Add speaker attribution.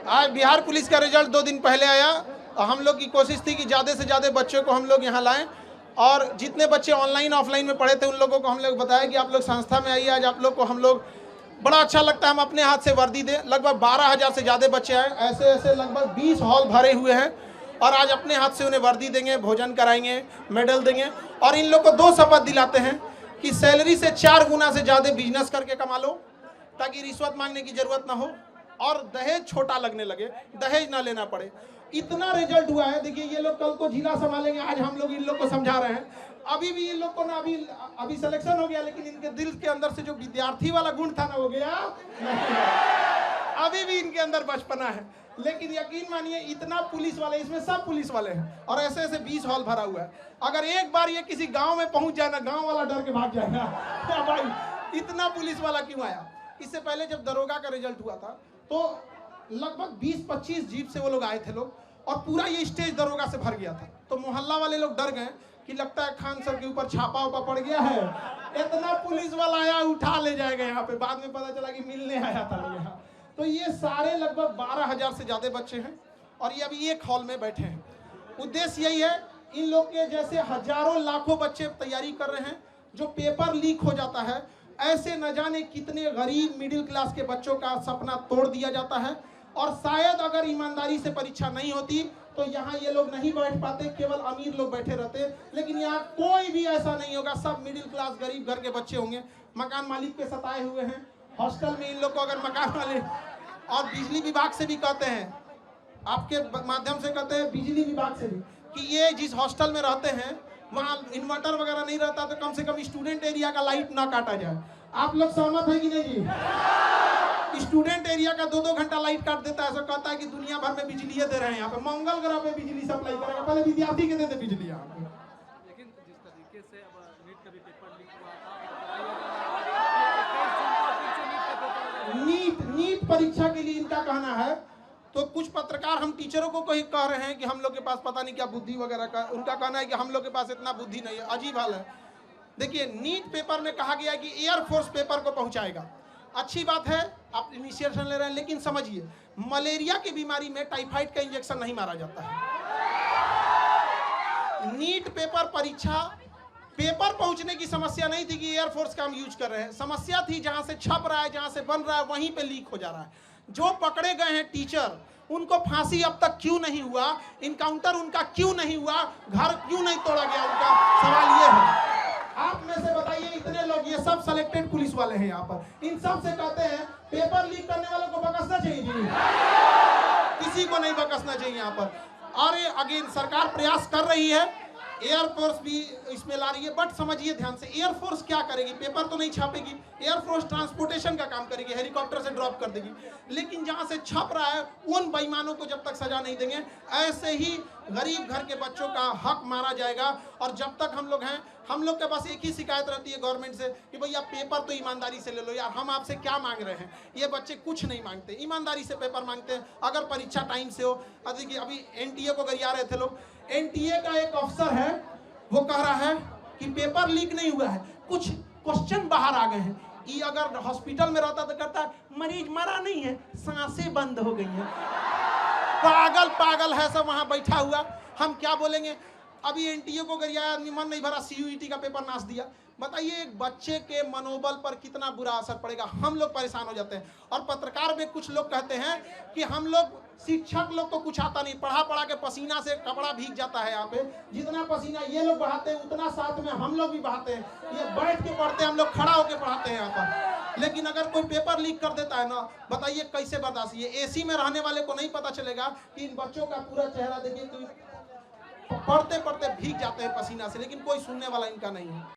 Speaker 1: आज बिहार पुलिस का रिजल्ट 2 दिन पहले आया और हम लोग की कोशिश थी कि ज़्यादा से ज़्यादा बच्चों को हम लोग यहाँ लाएं और जितने बच्चे ऑनलाइन ऑफलाइन में पढ़े थे उन लोगों को हम लोग बताया कि आप लोग संस्था में आइए। आज आप लोग को हम लोग बड़ा अच्छा लगता है, हम अपने हाथ से वर्दी दें। लगभग 12,000 से ज़्यादा बच्चे आए, ऐसे ऐसे लगभग 20 हॉल भरे हुए हैं और आज अपने हाथ से उन्हें वर्दी देंगे, भोजन कराएंगे, मेडल देंगे और इन लोग को 2 शपथ दिलाते हैं कि सैलरी से 4 गुना से ज़्यादा बिजनेस करके कमा लो ताकि रिश्वत मांगने की जरूरत ना हो और दहेज छोटा लगने लगे, दहेज ना लेना पड़े। इतना रिजल्ट हुआ है। देखिए ये लोग कल को जिला संभालेंगे, आज हम लोग इन लोग को समझा रहे हैं। अभी भी इन लोग को ना अभी सिलेक्शन हो गया, लेकिन इनके दिल के अंदर से जो विद्यार्थी वाला गुण था ना वो गया नहीं। अभी भी इनके अंदर बचपना है। लेकिन यकीन मानिए इतना पुलिस वाले, इसमें सब पुलिस वाले हैं और ऐसे ऐसे 20 हॉल भरा हुआ है। अगर एक बार ये किसी गांव में पहुंच जाए ना, गांव वाला डर के भाग जाएगा भाई इतना पुलिस वाला क्यों आया। इससे पहले जब दरोगा का रिजल्ट हुआ था तो लगभग 20-25 जीप से वो लोग आए थे लोग और पूरा ये स्टेज दरोगा से भर गया था। तो मोहल्ला वाले लोग डर गए कि लगता है खान सर के ऊपर छापा उपा पड़ गया है, इतना पुलिस वाला आया उठा ले जाएगा यहाँ पे। बाद में पता चला कि मिलने आया था लोग यहाँ। तो ये सारे लगभग 12,000 से ज्यादा बच्चे हैं और ये अभी एक हॉल में बैठे हैं। उद्देश्य यही है, इन लोग के जैसे हजारों लाखों बच्चे तैयारी कर रहे हैं। जो पेपर लीक हो जाता है, ऐसे न जाने कितने गरीब मिडिल क्लास के बच्चों का सपना तोड़ दिया जाता है और शायद अगर ईमानदारी से परीक्षा नहीं होती तो यहाँ ये लोग नहीं बैठ पाते, केवल अमीर लोग बैठे रहते। लेकिन यहाँ कोई भी ऐसा नहीं होगा, सब मिडिल क्लास गरीब घर के बच्चे होंगे। मकान मालिक के सताए हुए हैं हॉस्टल में। इन लोग को अगर मकान वाले और बिजली विभाग से भी कहते हैं, आपके माध्यम से कहते हैं बिजली विभाग से भी, कि ये जिस हॉस्टल में रहते हैं वहाँ इन्वर्टर वगैरह नहीं रहता तो कम से कम स्टूडेंट एरिया का लाइट ना काटा जाए। आप लोग सहमत है कि नहीं जी? स्टूडेंट एरिया का 2-2 घंटा लाइट काट देता है, ऐसा कहता है कि दुनिया भर में बिजली दे रहे हैं। यहाँ पे मंगल ग्रह पे बिजली सप्लाई करेगा, पहले विद्यार्थी के देते बिजली यहाँ पे।
Speaker 2: लेकिन जिस तरीके से अब नीट का भी पेपर लीक हुआ था,
Speaker 1: नीट परीक्षा के लिए इनका कहना है, तो कुछ पत्रकार हम टीचरों को कहीं कह रहे हैं कि हम लोग के पास पता नहीं क्या बुद्धि वगैरह का। उनका कहना है कि हम लोग के पास इतना बुद्धि नहीं है। अजीब हाल है। देखिए नीट पेपर में कहा गया है कि एयरफोर्स पेपर को पहुंचाएगा। अच्छी बात है, आप इनिशिएशन ले रहे हैं, लेकिन समझिए मलेरिया की बीमारी में टाइफाइड का इंजेक्शन नहीं मारा जाता है। नीट पेपर परीक्षा पेपर पहुंचने की समस्या नहीं थी कि एयरफोर्स का हम यूज कर रहे हैं। समस्या थी जहां से छप रहा है, जहां से बन रहा है, वहीं पे लीक हो जा रहा है। जो पकड़े गए हैं टीचर, उनको फांसी अब तक क्यों नहीं हुआ, इनकाउंटर उनका क्यों नहीं हुआ, घर क्यों नहीं तोड़ा गया, उनका सवाल ये है। आप में से बताइए, इतने लोग, ये सब सिलेक्टेड पुलिस वाले हैं यहाँ पर, इन सब से कहते हैं पेपर लीक करने वालों को बकसना चाहिए जी, किसी को नहीं बकसना चाहिए यहाँ पर। और अगेन सरकार प्रयास कर रही है, एयरफोर्स भी इसमें ला रही है। बट समझिए ध्यान से, एयरफोर्स क्या करेगी? पेपर तो नहीं छापेगी, एयरफोर्स ट्रांसपोर्टेशन का काम करेगी, हेलीकॉप्टर से ड्रॉप कर देगी। लेकिन जहां से छप रहा है उन बेईमानों को जब तक सजा नहीं देंगे, ऐसे ही गरीब घर के बच्चों का हक मारा जाएगा। और जब तक हम लोग हैं, हम लोग के पास एक ही शिकायत रहती है गवर्नमेंट से कि भैया पेपर तो ईमानदारी से ले लो यार, हम आपसे क्या मांग रहे हैं। ये बच्चे कुछ नहीं मांगते, ईमानदारी से पेपर मांगते हैं। अगर परीक्षा टाइम से हो, देखिए अभी एनटीए को गरिया रहे थे लोग, एनटीए का एक अफसर है, वो कह रहा है कि पेपर लीक नहीं हुआ है, कुछ क्वेश्चन बाहर आ गए हैं। ये अगर हॉस्पिटल में रहता तो कहता मरीज मरा नहीं है, सांसें बंद हो गई हैं। पागल है सब वहां बैठा हुआ, हम क्या बोलेंगे। अभी एनटीए को गरियाया, मन नहीं भरा, सीयूईटी का पेपर नाश दिया। बताइए एक बच्चे के मनोबल पर कितना बुरा असर पड़ेगा। हम लोग परेशान हो जाते हैं। और पत्रकार में कुछ लोग कहते हैं कि हम लोग शिक्षक लोग को कुछ आता नहीं, पढ़ा के पसीना से कपड़ा भीग जाता है। यहाँ पे जितना पसीना ये लोग बहाते हैं उतना साथ में हम लोग भी बहाते हैं। ये बैठ के पढ़ते हैं, हम लोग खड़ा होकर पढ़ाते हैं यहाँ पर। लेकिन अगर कोई पेपर लीक कर देता है ना, बताइए कैसे बर्दाश्त। ये एसी में रहने वाले को नहीं पता चलेगा कि इन बच्चों का पूरा चेहरा देखिए, पढ़ते पढ़ते भीग जाते हैं पसीना से, लेकिन कोई सुनने वाला इनका नहीं है।